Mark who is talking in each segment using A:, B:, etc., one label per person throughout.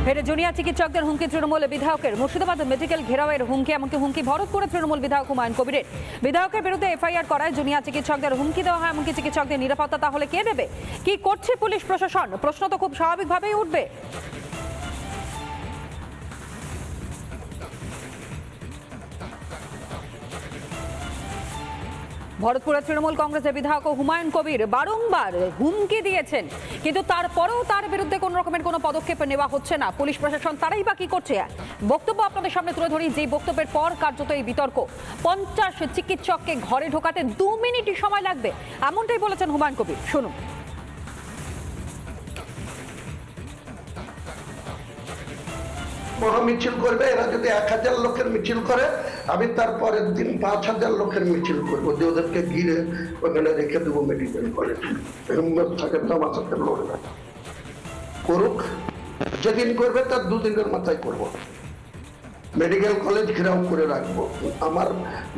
A: ফেরে জুনিয়র চিকিৎসকদের হুমকি তৃণমূল বিধায়কের। মুর্শিদাবাদ মেডিকেল ঘেরাওয়ের হুমকি, এমনকি হুমকি ভরতপুরে তৃণমূল বিধায়ক হুমায়ুন কবিরের। বিধায়কের বিরুদ্ধে এফআইআর করায় জুনিয়র চিকিৎসকদের হুমকি দেওয়া হয়, এমনকি চিকিৎসকদের নিরাপত্তা তাহলে কে দেবে? কি করছে পুলিশ প্রশাসন? প্রশ্ন তো খুব স্বাভাবিকভাবেই উঠবে। ভরতপুরের তৃণমূল কংগ্রেসের বিধায়ক হুমায়ুন কবির বারংবার হুমকি দিয়েছেন, কিন্তু তারপরেও তার বিরুদ্ধে কোন রকমের কোনো পদক্ষেপ নেওয়া হচ্ছে না। পুলিশ প্রশাসন তারাই বা কি করছে? বক্তব্য আপনাদের সামনে তুলে ধরি, যে বক্তব্যের পর কার্যত এই বিতর্ক। 50 চিকিৎসককে ঘরে ঢোকাতে 2 মিনিটই সময় লাগবে, এমনটাই বলেছেন হুমায়ুন কবির। শুনুন।
B: মহামিছিল করবে, এরা যদি 1000 লোকের মিছিল করে, আমি তারপরের দিন 5000 লোকের মিছিল করবো, যে ওদেরকে ঘিরে ওখানে রেখে দেবো মেডিকেল কলেজ। থাকে তো আমার সাথে লড়বে, করুক। যেদিন করবে তার 2 দিনের মাথায় করবো। মেডিকেল কলেজ ঘেরাও করে রাখবো। আমার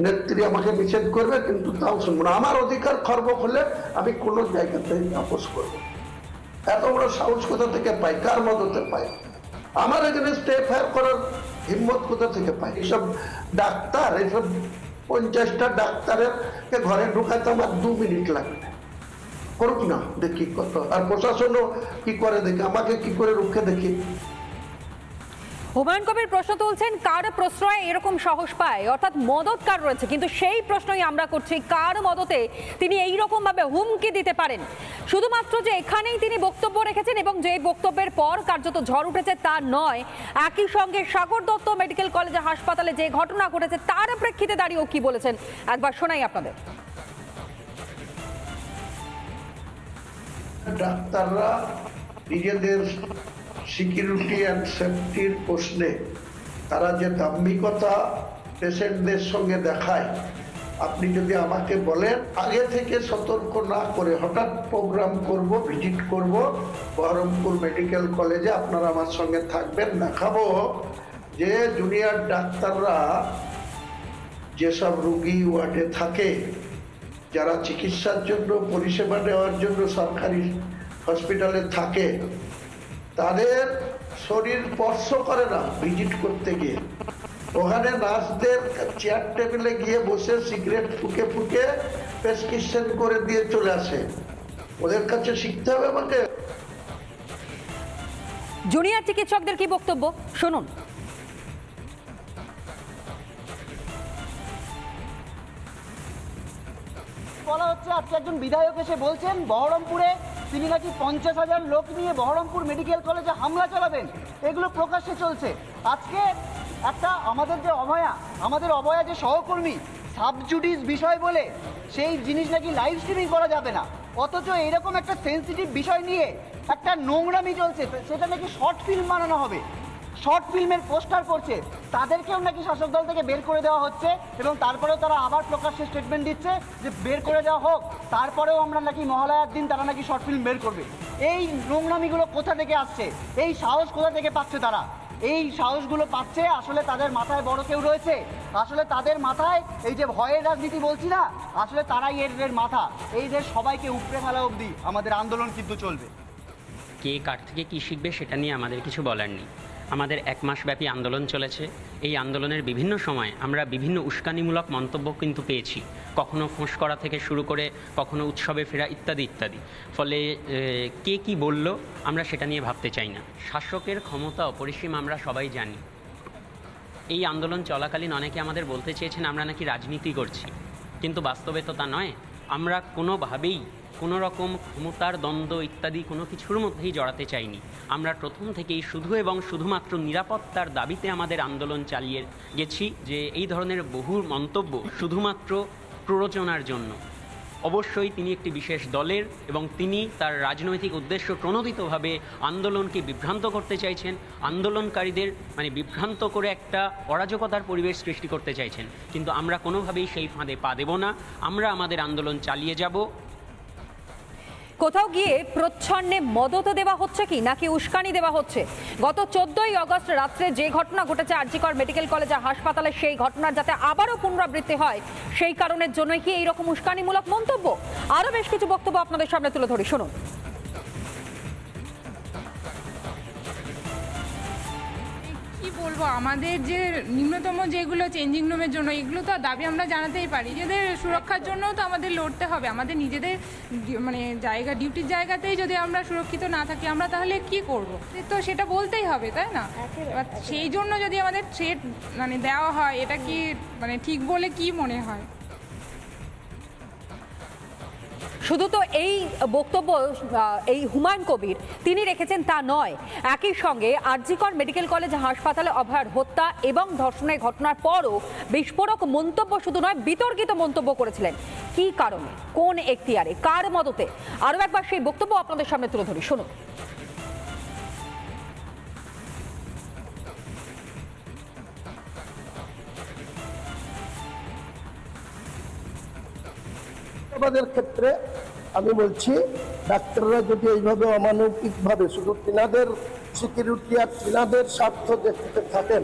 B: নেত্রী আমাকে নিষেধ করবে, কিন্তু তাও শুনবো না। আমার অধিকার খর্ব হলে আমি কোনো জায়গাতে আপোষ করবো। এত বড় সাহস কোথা থেকে পাই? কার মদতে পাই? আমার এগেনস্টে এফআইআর করার হিম্মত কোথা থেকে পাই? এইসব ডাক্তার, এইসব 50টা ডাক্তারের ঘরে ঢুকাতে আমার 2 মিনিট লাগবে। করুক না, দেখি কত। আর প্রশাসনও কি করে দেখি, আমাকে কি করে রুখে দেখি।
A: হুমায়ুন কবির প্রশ্ন তুলছেন, কার প্রশ্রয়ে এরকম সাহস পায়, অর্থাৎ মদত কার রয়েছে। কিন্তু সেই প্রশ্নই আমরা করছি, কার মদতে তিনি এই রকম ভাবে হুমকি দিতে পারেন? শুধুমাত্র যে এখানেই তিনি বক্তব্য রেখেছেন এবং যে বক্তব্যের পর কার্যত ঝড় উঠেছে তা নয়, একই সঙ্গে সাগর দত্ত মেডিকেল কলেজ হাসপাতালে যে ঘটনা ঘটেছে তার প্রেক্ষিতে দাঁড়িয়েও কি বলেছেন একবার শোনাই আপনাদের।
B: ডাক্তাররা নিজেদের সিকিউরিটি অ্যান্ড সেফটির প্রশ্নে তারা যে দাম্ভিকতা পেশেন্টদের সঙ্গে দেখায়, আপনি যদি আমাকে বলেন আগে থেকে সতর্ক না করে হঠাৎ প্রোগ্রাম করব, ভিজিট করব বহরমপুর মেডিকেল কলেজে, আপনারা আমার সঙ্গে থাকবেন, দেখাবো যে জুনিয়র ডাক্তাররা যেসব রোগী ওয়ার্ডে থাকে, যারা চিকিৎসার জন্য পরিষেবা নেওয়ার জন্য সরকারি হসপিটালে থাকে, তাদের শরীর স্পর্শ করে না ভিজিট করতে গিয়ে। ওখানে নার্সদের চেয়ার টেবিলে গিয়ে বসে সিগারেট ফুকে ফুকে প্রেসক্রিপশন করে দিয়ে চলে আসে। ওদের কাছে শিখতে হবে আমাকে।
A: জুনিয়র চিকিৎসকদের কি বক্তব্য শুনুন।
C: বলা হচ্ছে আজকে একজন বিধায়ক এসে বলছেন বহরমপুরে তিনি নাকি 50,000 লোক নিয়ে বহরমপুর মেডিকেল কলেজে হামলা চালাবেন। এগুলো প্রকাশ্যে চলছে। আজকে একটা আমাদের অভয়া যে সহকর্মী, সাবজুডিস বিষয় বলে সেই জিনিস নাকি লাইভ স্ট্রিমিং করা যাবে না, অথচ এরকম একটা সেন্সিটিভ বিষয় নিয়ে একটা নোংরামি চলছে, সেটা নাকি শর্ট ফিল্ম বানানো হবে। শর্ট ফিল্মের পোস্টার করছে, তাদেরকেও নাকি শাসক দল থেকে বের করে দেওয়া হচ্ছে এবং তারপরেও তারা আবার প্রকাশ্যে স্টেটমেন্ট দিচ্ছে যে বের করে দেওয়া হোক, তারপরেও আমরা নাকি মহালয়ার দিন তারা নাকি শর্ট ফিল্ম বের করবে। এই নোংরামিগুলো কোথা থেকে আসছে? এই সাহস কোথা থেকে পাচ্ছে তারা? এই সাহসগুলো পাচ্ছে আসলে তাদের মাথায় বড় কেউ রয়েছে। আসলে তাদের মাথায় এই যে ভয়ের রাজনীতি বলছি না, আসলে তারাই এর মাথা। এই যে সবাইকে উপড়ে ফেলা অবধি আমাদের আন্দোলন কিন্তু চলবে।
D: কে কার থেকে কী শিখবে সেটা নিয়ে আমাদের কিছু বলার নেই। আমাদের 1 মাসব্যাপী আন্দোলন চলেছে। এই আন্দোলনের বিভিন্ন সময় আমরা বিভিন্ন উস্কানিমূলক মন্তব্য কিন্তু পেয়েছি, কখনো ফোঁস করা থেকে শুরু করে কখনো উৎসবে ফেরা ইত্যাদি ইত্যাদি। ফলে কে কি বলল আমরা সেটা নিয়ে ভাবতে চাই না। শাসকের ক্ষমতা অপরিসীম আমরা সবাই জানি। এই আন্দোলন চলাকালীন অনেকে আমাদের বলতে চেয়েছেন আমরা নাকি রাজনীতি করছি, কিন্তু বাস্তবে তো তা নয়। আমরা কোনোভাবেই কোনো রকম ক্ষমতার দ্বন্দ্ব ইত্যাদি কোনো কিছুর মধ্যেই জড়াতে চাইনি। আমরা প্রথম থেকেই শুধু এবং শুধুমাত্র নিরাপত্তার দাবিতে আমাদের আন্দোলন চালিয়ে গেছি, যে এই ধরনের বহু মন্তব্য শুধুমাত্র প্ররোচনার জন্য। অবশ্যই তিনি একটি বিশেষ দলের এবং তিনি তার রাজনৈতিক উদ্দেশ্য প্রণোদিতভাবে আন্দোলনকে বিভ্রান্ত করতে চাইছেন, আন্দোলনকারীদের বিভ্রান্ত করে একটা অরাজকতার পরিবেশ সৃষ্টি করতে চাইছেন। কিন্তু আমরা কোনোভাবেই সেই ফাঁদে পা দেব না। আমরা আমাদের আন্দোলন চালিয়ে যাব।
A: কোথাও গিয়ে প্রচ্ছন্নে মদত দেওয়া হচ্ছে কি নাকি উস্কানি দেওয়া হচ্ছে? গত 14ই আগস্ট রাত্রে যে ঘটনা ঘটেছে আর জি কর মেডিকেল কলেজ হাসপাতালে, সেই ঘটনার যাতে আবারও পুনরাবৃত্তি হয় সেই কারণের জন্যই কি এইরকম উস্কানিমূলক মন্তব্য? আরো বেশ কিছু বক্তব্য আপনাদের সামনে তুলে ধরি, শুনুন।
E: দেখো আমাদের যে নিম্নতম যেগুলো চেঞ্জিং রুমের জন্য এগুলো তো দাবি আমরা জানাতেই পারি, নিজেদের সুরক্ষার জন্যও তো আমাদের লড়তে হবে। আমাদের নিজেদের মানে ডিউটির জায়গাতেই যদি আমরা সুরক্ষিত না থাকি আমরা তাহলে কি করব? তো সেটা বলতেই হবে, তাই না? এবার সেই জন্য যদি আমাদের থ্রেট মানে দেওয়া হয়, এটা কি মানে ঠিক বলে কি মনে হয়?
A: শুধু তো এই বক্তব্য এই হুমায়ুন কবির তিনি রেখেছেন তা নয়, একই সঙ্গে আরজিকর মেডিকেল কলেজ হাসপাতালে অভয়ার হত্যা এবং ধর্ষণের ঘটনার পরও বিস্ফোরক মন্তব্য শুধু নয়, বিতর্কিত মন্তব্য করেছিলেন। কি কারণে, কোন এখতিয়ারে, কার মদতে? আরও একবার সেই বক্তব্য আপনাদের সামনে তুলে ধরি, শুনুন।
F: আমাদের ক্ষেত্রে আমি বলছি, ডাক্তাররা যদি এইভাবে অমানবিকভাবে শুধু তিনাদের সিকিউরিটি আর তিনাদের স্বার্থ দেখতে থাকেন,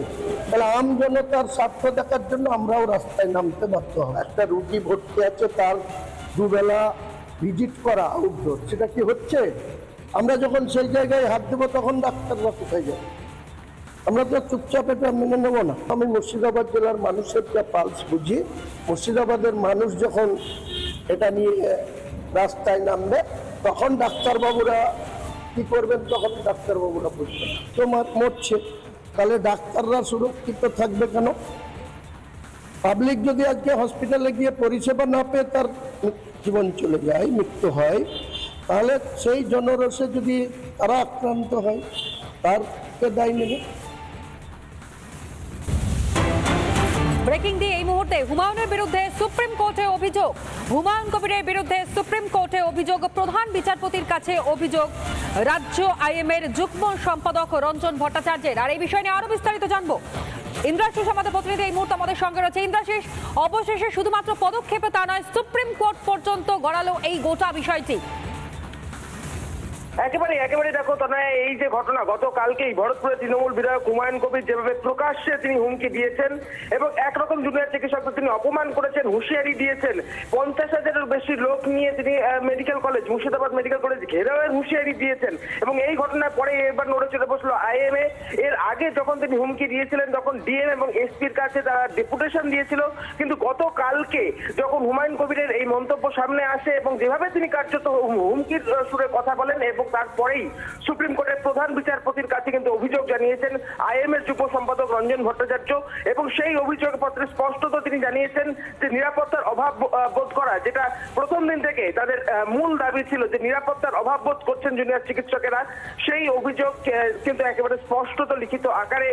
F: তাহলে আম জনতার স্বার্থ দেখার জন্য আমরাও রাস্তায় নামতে বাধ্য হব। একটা রুগী ভর্তি আছে, তার দুবেলা ভিজিট করা আউটডোর, সেটা কি হচ্ছে? আমরা যখন সেই জায়গায় হাত দেবো তখন ডাক্তাররা কোথায় যাবে? আমরা তো চুপচাপ এটা মেনে নেব না। আমি মুর্শিদাবাদ জেলার মানুষের যা পালস বুঝি, মুর্শিদাবাদের মানুষ যখন এটা নিয়ে রাস্তায় নামবে তখন ডাক্তারবাবুরা কি করবেন? তখন ডাক্তারবাবুরা বুঝবেন তো মরছে, তাহলে ডাক্তাররা সুরক্ষিত থাকবে কেন? পাবলিক যদি আজকে হসপিটালে গিয়ে পরিষেবা না পেয়ে তার জীবন চলে যায়, মৃত্যু হয়, তাহলে সেই জনরসে যদি তারা আক্রান্ত হয় তার কে দায় নেবে?
A: ব্রেকিং দিয়ে এই মুহূর্তে হুমায়ুনের বিরুদ্ধে সুপ্রিম কোর্টে অভিযোগ, হুমায়ুন কবিরের বিরুদ্ধে সুপ্রিম কোর্টে অভিযোগ, প্রধান বিচারপতির কাছে অভিযোগ রাজ্য আইএমের যুগ্ম সম্পাদক রঞ্জন ভট্টাচার্যের। আর এই বিষয় নিয়ে আরো বিস্তারিত জানবো। ইন্দ্রাশিস আমাদের প্রতিনিধি এই মুহূর্তে আমাদের সঙ্গে রয়েছে। ইন্দ্রাশিস, অবশেষে শুধুমাত্র পদক্ষেপে তা নয়, সুপ্রিম কোর্ট পর্যন্ত গড়ালো এই গোটা বিষয়টি।
G: একেবারে দেখো তনয়, এই যে ঘটনা গতকালকেই ভরতপুরের তৃণমূল বিধায়ক হুমায়ুন কবির যেভাবে প্রকাশ্যে তিনি হুমকি দিয়েছেন এবং একরকম জুনিয়র চিকিৎসকদের তিনি অপমান করেছেন, হুঁশিয়ারি দিয়েছেন, 50,000-এর বেশি লোক নিয়ে তিনি medical college, Murshidabad medical college ঘেরাওয়ের হুঁশিয়ারি দিয়েছেন এবং এই ঘটনার পরে এবার নড়ে চড়ে বসলো আইএমএ। এর আগে যখন তিনি হুমকি দিয়েছিলেন তখন ডিএম এবং এসপির কাছে তারা ডেপুটেশন দিয়েছিল, কিন্তু গতকালকে যখন হুমায়ুন কবিরের এই মন্তব্য সামনে আসে এবং যেভাবে তিনি কার্যত হুমকির সুরে কথা বলেন এবং তারপরেই সুপ্রিম কোর্টের প্রধান বিচারপতির কাছে কিন্তু অভিযোগ জানিয়েছেন আইএমএর যুগ্ম সম্পাদক রঞ্জন ভট্টাচার্য এবং সেই অভিযোগপত্রে স্পষ্টত তিনি জানিয়েছেন যে নিরাপত্তার অভাব বোধ করা, যেটা প্রথম দিন থেকে তাদের মূল দাবি ছিল যে নিরাপত্তার অভাব বোধ করছেন জুনিয়র চিকিৎসকেরা, সেই অভিযোগ কিন্তু একেবারে স্পষ্টত লিখিত আকারে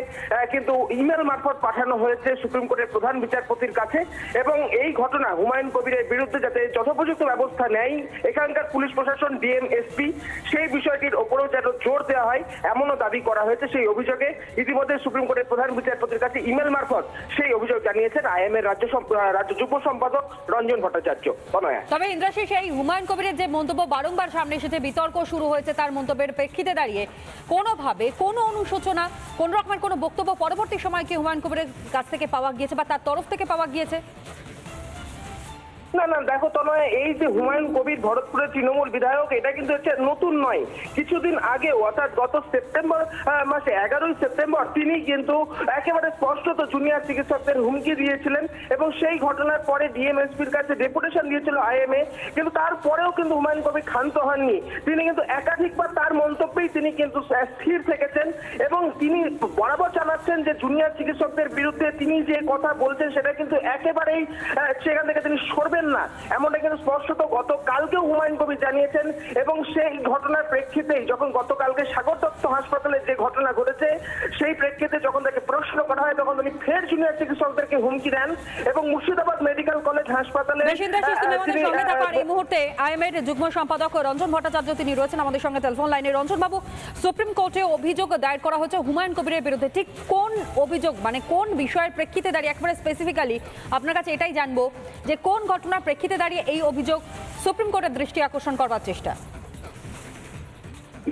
G: কিন্তু ইমেল মারফত পাঠানো হয়েছে সুপ্রিম কোর্টের প্রধান বিচারপতির কাছে এবং এই ঘটনা হুমায়ুন কবিরের বিরুদ্ধে যাতে যথোপযুক্ত ব্যবস্থা নেয় এখানকার পুলিশ প্রশাসন, ডিএম, এসপি, সেই বিষয়টির ওপরেও যেন জোর দেওয়া হয় এমনও দাবি করা হয়েছে। সেই অভিযোগে ইতিমধ্যে সুপ্রিম কোর্টের প্রধান বিচারপতির কাছে ইমেল মারফত সেই অভিযোগ জানিয়েছেন আইএমএর রাজ্য যুগ্ম সম্পাদক রঞ্জন ভট্টাচার্য।
A: তবে ইন্দ্রাশিস, এই হুমায়ুন কবিরের যে মন্তব্য বারংবার সামনে এসেছে, বিতর্ক শুরু হয়েছে তার মন্তব্যের প্রেক্ষিতে দাঁড়িয়ে, কোনোভাবে কোনো অনুশোচনা, কোন রকমের কোনো বক্তব্য পরবর্তী সময় কি হুমায়ুন কবিরের কাছ থেকে পাওয়া গিয়েছে বা তার তরফ থেকে পাওয়া গিয়েছে?
G: না দেখো তনয়, এই যে হুমায়ুন কবির ভরতপুরের তৃণমূল বিধায়ক, এটা কিন্তু হচ্ছে নতুন নয়। কিছুদিন আগে অর্থাৎ গত সেপ্টেম্বর মাসে 11ই সেপ্টেম্বর তিনি কিন্তু একেবারে স্পষ্টত জুনিয়র চিকিৎসকদের হুমকি দিয়েছিলেন এবং সেই ঘটনার পরে ডিএমএসপির কাছে ডেপুটেশন দিয়েছিল আইএমএ, কিন্তু তারপরেও কিন্তু হুমায়ুন কবির ক্ষান্ত হননি। তিনি কিন্তু একাধিকবার তার মন্তব্যেই তিনি কিন্তু স্থির থেকেছেন এবং তিনি বরাবর জানাচ্ছেন যে জুনিয়র চিকিৎসকদের বিরুদ্ধে তিনি যে কথা বলছেন সেটা কিন্তু একেবারেই সেখান থেকে তিনি সরবেন না, এমনটা কিন্তু স্পষ্টত গতকালকেও হুমায়ুন কবির জানিয়েছেন এবং সেই ঘটনার প্রেক্ষিতেই যখন গতকালকে সাগর দত্ত হাসপাতালে যে ঘটনা ঘটেছে সেই প্রেক্ষিতে যখন তাকে প্রশ্ন করা হয় তখন তিনি ফের জুনিয়র চিকিৎসকদেরকে হুমকি দেন এবং মুর্শিদাবাদ মেডিকেল কলেজ হাসপাতালে
A: এই মুহূর্তে আইএমএর যুগ্ম সম্পাদক রঞ্জন ভট্টাচার্য তিনি রয়েছেন আমাদের সঙ্গে টেলিফোন লাইনে। রঞ্জন বাবু, সুপ্রিম কোর্টে অভিযোগ দায়ের করা হয়েছে হুমায়ুন কবিরের বিরুদ্ধে, ঠিক কোন অভিযোগ, মানে কোন বিষয়ের প্রেক্ষিতে দাঁড়িয়ে, একেবারে স্পেসিফিক্যালি আপনার কাছে এটাই জানবো যে কোন ঘটনার প্রেক্ষিতে দাঁড়িয়ে এই অভিযোগ সুপ্রিম কোর্টের দৃষ্টি আকর্ষণ করবার চেষ্টা?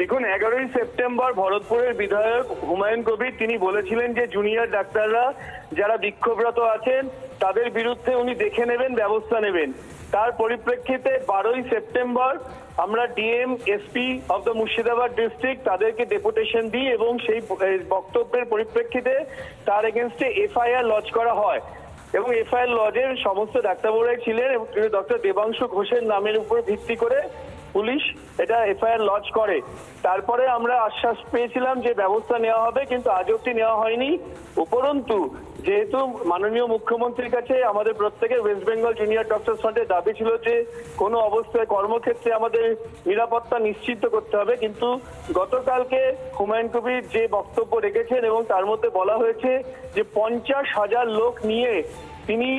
H: দেখুন, 11ই সেপ্টেম্বর ভরতপুরের বিধায়ক হুমায়ুন কবির তিনি বলেছিলেন যে জুনিয়র ডাক্তাররা যারা বিক্ষোভরত আছেন তাদের বিরুদ্ধে উনি দেখে নেবেন, ব্যবস্থা নেবেন। তার পরিপ্রেক্ষিতে 12ই সেপ্টেম্বর আমরা DM SP of the Murshidabad district তাদেরকে ডেপুটেশন দিই এবং সেই বক্তব্যের পরিপ্রেক্ষিতে তার এগেনস্টে এফআইআর লজ করা হয় এবং এফআইআর লজের সমস্ত ডাক্তারবাবুরাই ছিলেন এবং ডক্টর দেবাংশু ঘোষের নামের উপর ভিত্তি করে পুলিশ এটা এফআইআর লজ করে। তারপরে আমরা আশ্বাস পেয়েছিলাম যে ব্যবস্থা নেওয়া হবে, কিন্তু আজ অবধি নেওয়া হয়নি। উপরন্তু যেহেতু মাননীয় মুখ্যমন্ত্রীর কাছে আমাদের প্রত্যেকের ওয়েস্ট বেঙ্গল জুনিয়র ডক্টর ফ্রন্টের দাবি ছিল যে কোনো অবস্থায় কর্মক্ষেত্রে আমাদের নিরাপত্তা নিশ্চিত করতে হবে, কিন্তু গতকালকে হুমায়ুন কবির যে বক্তব্য রেখেছেন এবং তার মধ্যে বলা হয়েছে যে 50,000 লোক নিয়ে তিনি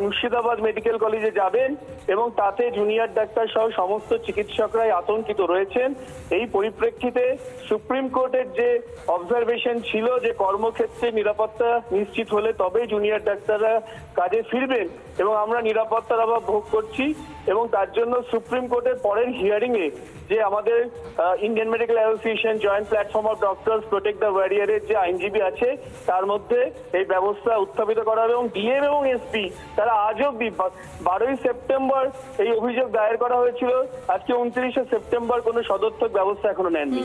H: মুর্শিদাবাদ মেডিকেল কলেজে যাবেন এবং তাতে জুনিয়র ডাক্তার সহ সমস্ত চিকিৎসকরাই আতঙ্কিত রয়েছেন। এই পরিপ্রেক্ষিতে সুপ্রিম কোর্টের যে অবজারভেশন ছিল যে কর্মক্ষেত্রে নিরাপত্তা নিশ্চিত হলে তবেই জুনিয়র ডাক্তাররা কাজে ফিরবেন এবং আমরা নিরাপত্তার অভাব ভোগ করছি এবং তার জন্য সুপ্রিম কোর্টের পরের হিয়ারিং এ যে আমাদের Indian medical association joint platform of doctors protect the ওয়ারিয়ারের যে আইনজীবী আছে তার মধ্যে এই ব্যবস্থা উত্থাপিত করা হবে এবং ডিএম এবং এসপি তারা আজ অব্দি 12ই সেপ্টেম্বর এই অভিযোগ দায়ের করা হয়েছিল, আজকে 29শে সেপ্টেম্বর কোনো সদর্থক ব্যবস্থা এখনো নেননি।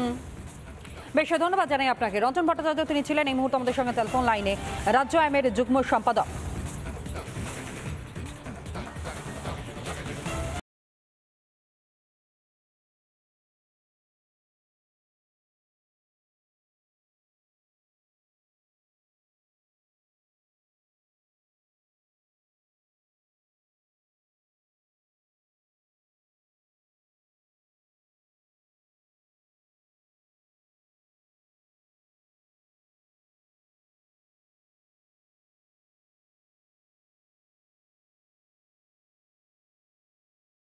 A: বেশ ধন্যবাদ জানাই আপনাকে। রঞ্জন ভট্টাচার্য তিনি ছিলেন এই মুহূর্তে আমাদের সঙ্গে টেলিফোন লাইনে রাজ্য আইএমের যুগ্ম সম্পাদক।